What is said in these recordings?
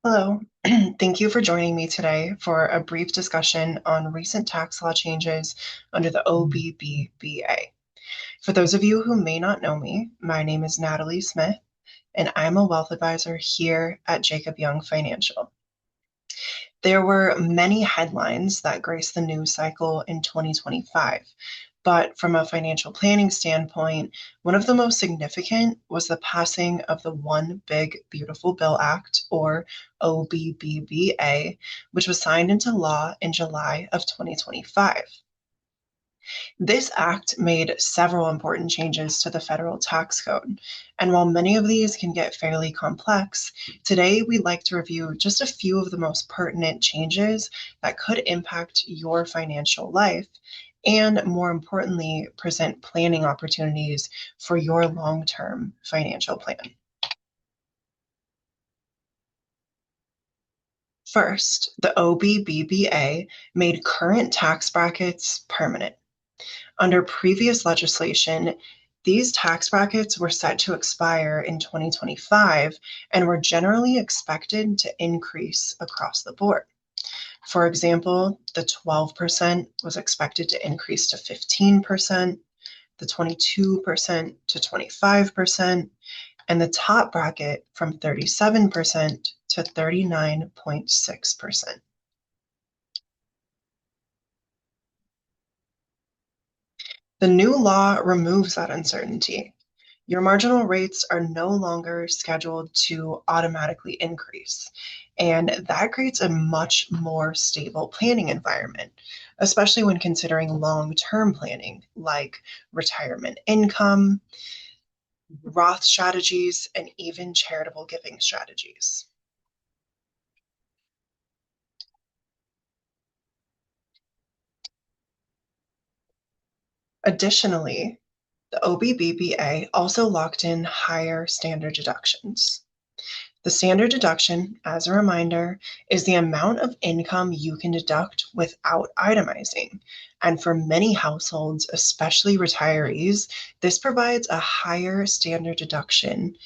Hello. Thank you for joining me today for a brief discussion on recent tax law changes under the OBBBA. For those of you who may not know me, my name is Natalie Smith, and I'm a wealth advisor here at Jacob Young Financial. There were many headlines that graced the news cycle in 2025, but from a financial planning standpoint, one of the most significant was the passing of the One Big Beautiful Bill Act, or OBBBA, which was signed into law in July of 2025. This act made several important changes to the federal tax code. And while many of these can get fairly complex, today we'd like to review just a few of the most pertinent changes that could impact your financial life and, more importantly, present planning opportunities for your long term financial plan. First, the OBBBA made current tax brackets permanent. Under previous legislation, these tax brackets were set to expire in 2025 and were generally expected to increase across the board. For example, the 12% was expected to increase to 15%, the 22% to 25%, and the top bracket from 37% to 39.6%. The new law removes that uncertainty. Your marginal rates are no longer scheduled to automatically increase, and that creates a much more stable planning environment, especially when considering long-term planning like retirement income, Roth strategies, and even charitable giving strategies. Additionally, the OBBBA also locked in higher standard deductions. The standard deduction, as a reminder, is the amount of income you can deduct without itemizing. And for many households, especially retirees, this provides a higher standard deduction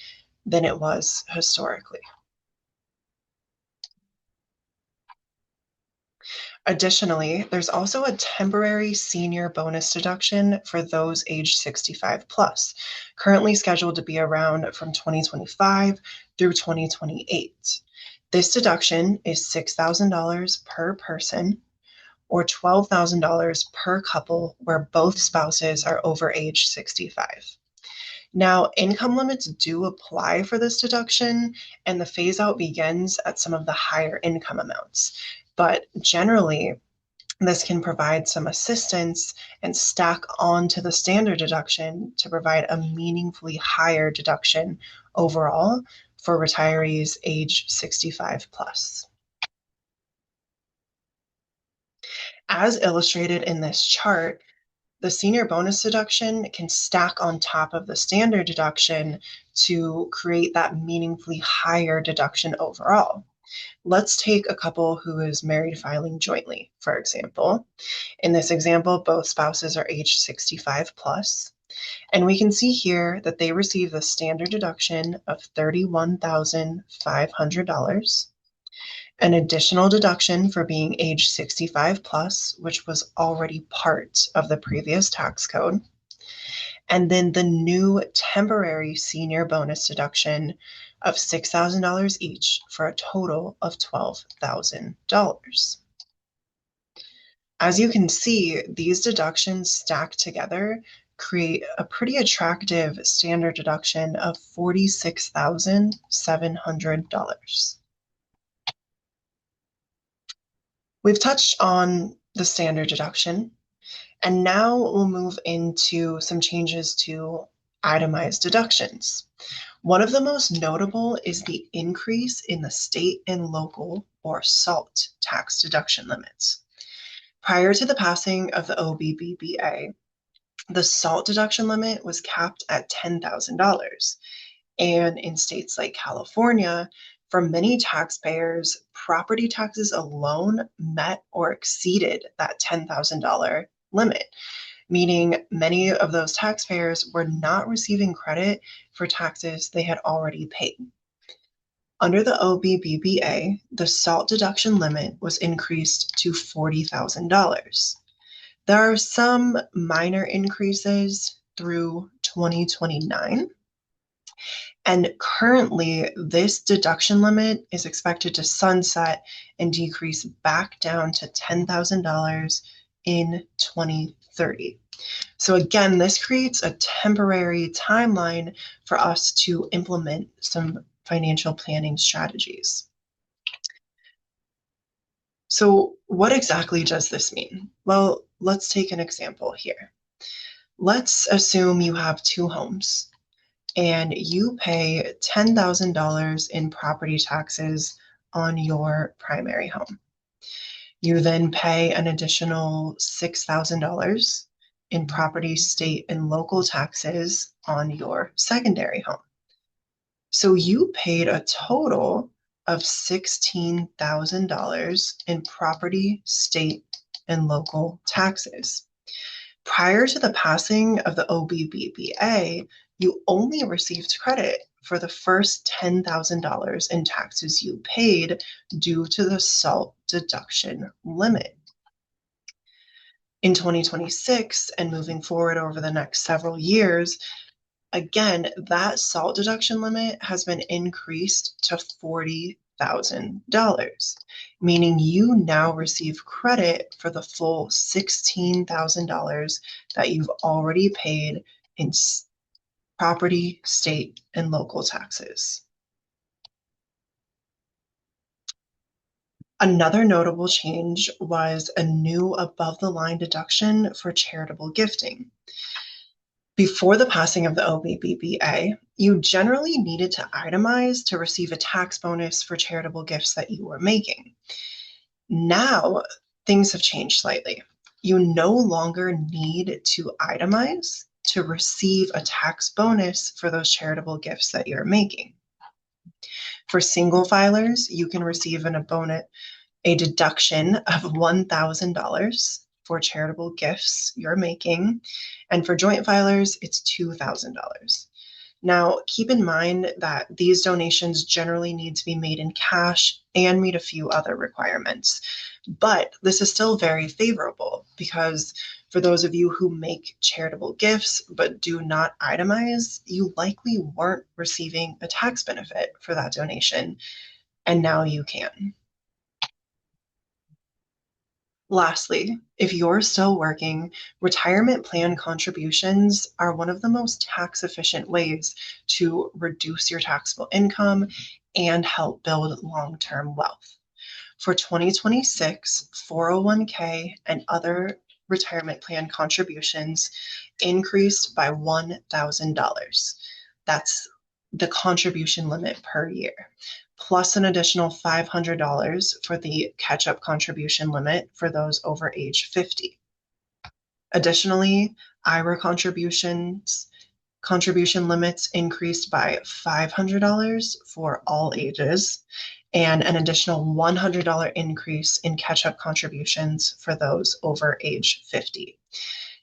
than it was historically. Additionally, there's also a temporary senior bonus deduction for those aged 65 plus, currently scheduled to be around from 2025 through 2028. This deduction is $6,000 per person or $12,000 per couple where both spouses are over age 65. Now, income limits do apply for this deduction, and the phase out begins at some of the higher income amounts. But generally, this can provide some assistance and stack onto the standard deduction to provide a meaningfully higher deduction overall for retirees age 65 plus. As illustrated in this chart, the senior bonus deduction can stack on top of the standard deduction to create that meaningfully higher deduction overall. Let's take a couple who is married filing jointly, for example. In this example, both spouses are age 65 plus, and we can see here that they receive the standard deduction of $31,500, an additional deduction for being age 65 plus, which was already part of the previous tax code, and then the new temporary senior bonus deduction of $6,000 each for a total of $12,000. As you can see, these deductions stacked together create a pretty attractive standard deduction of $46,700. We've touched on the standard deduction, and now we'll move into some changes to itemized deductions. One of the most notable is the increase in the state and local, or SALT, tax deduction limits. Prior to the passing of the OBBBA, the SALT deduction limit was capped at $10,000. And in states like California, for many taxpayers, property taxes alone met or exceeded that $10,000 limit, meaning many of those taxpayers were not receiving credit for taxes they had already paid. Under the OBBBA, the SALT deduction limit was increased to $40,000. There are some minor increases through 2029. And currently, this deduction limit is expected to sunset and decrease back down to $10,000 in 2030. So again, this creates a temporary timeline for us to implement some financial planning strategies. So what exactly does this mean? Well, let's take an example here. Let's assume you have two homes and you pay $10,000 in property taxes on your primary home. You then pay an additional $6,000 in property, state, and local taxes on your secondary home. So you paid a total of $16,000 in property, state, and local taxes. Prior to the passing of the OBBBA, you only received credit for the first $10,000 in taxes you paid due to the SALT deduction limit. In 2026 and moving forward over the next several years, again, that SALT deduction limit has been increased to $40,000, meaning you now receive credit for the full $16,000 that you've already paid in property, state, and local taxes. Another notable change was a new above-the-line deduction for charitable gifting. Before the passing of the OBBBA, you generally needed to itemize to receive a tax bonus for charitable gifts that you were making. Now, things have changed slightly. You no longer need to itemize to receive a tax bonus for those charitable gifts that you're making. For single filers, you can receive a deduction of $1,000 for charitable gifts you're making. And for joint filers, it's $2,000. Now, keep in mind that these donations generally need to be made in cash and meet a few other requirements. But this is still very favorable because for those of you who make charitable gifts but do not itemize, you likely weren't receiving a tax benefit for that donation, and now you can. Lastly, if you're still working, retirement plan contributions are one of the most tax efficient ways to reduce your taxable income and help build long-term wealth. For 2026, 401k and other retirement plan contributions increased by $1,000. That's the contribution limit per year, plus an additional $500 for the catch-up contribution limit for those over age 50. Additionally, IRA contribution limits increased by $500 for all ages, and an additional $100 increase in catch-up contributions for those over age 50.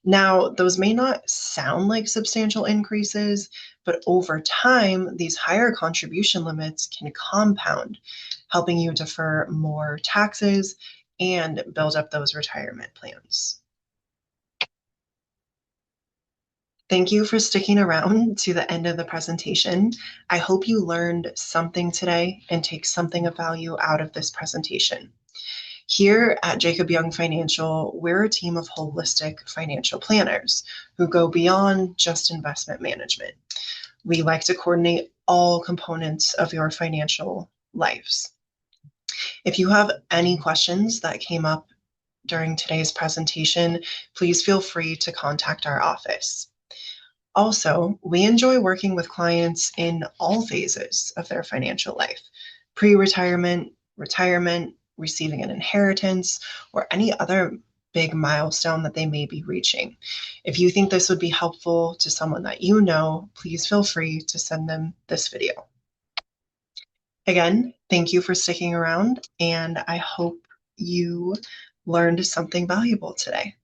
Now, those may not sound like substantial increases, but over time, these higher contribution limits can compound, helping you defer more taxes and build up those retirement plans. Thank you for sticking around to the end of the presentation. I hope you learned something today and take something of value out of this presentation. Here at Jacob Young Financial, we're a team of holistic financial planners who go beyond just investment management. We like to coordinate all components of your financial lives. If you have any questions that came up during today's presentation, please feel free to contact our office. Also, we enjoy working with clients in all phases of their financial life: pre-retirement, retirement, receiving an inheritance, or any other big milestone that they may be reaching. If you think this would be helpful to someone that you know, please feel free to send them this video. Again, thank you for sticking around, and I hope you learned something valuable today.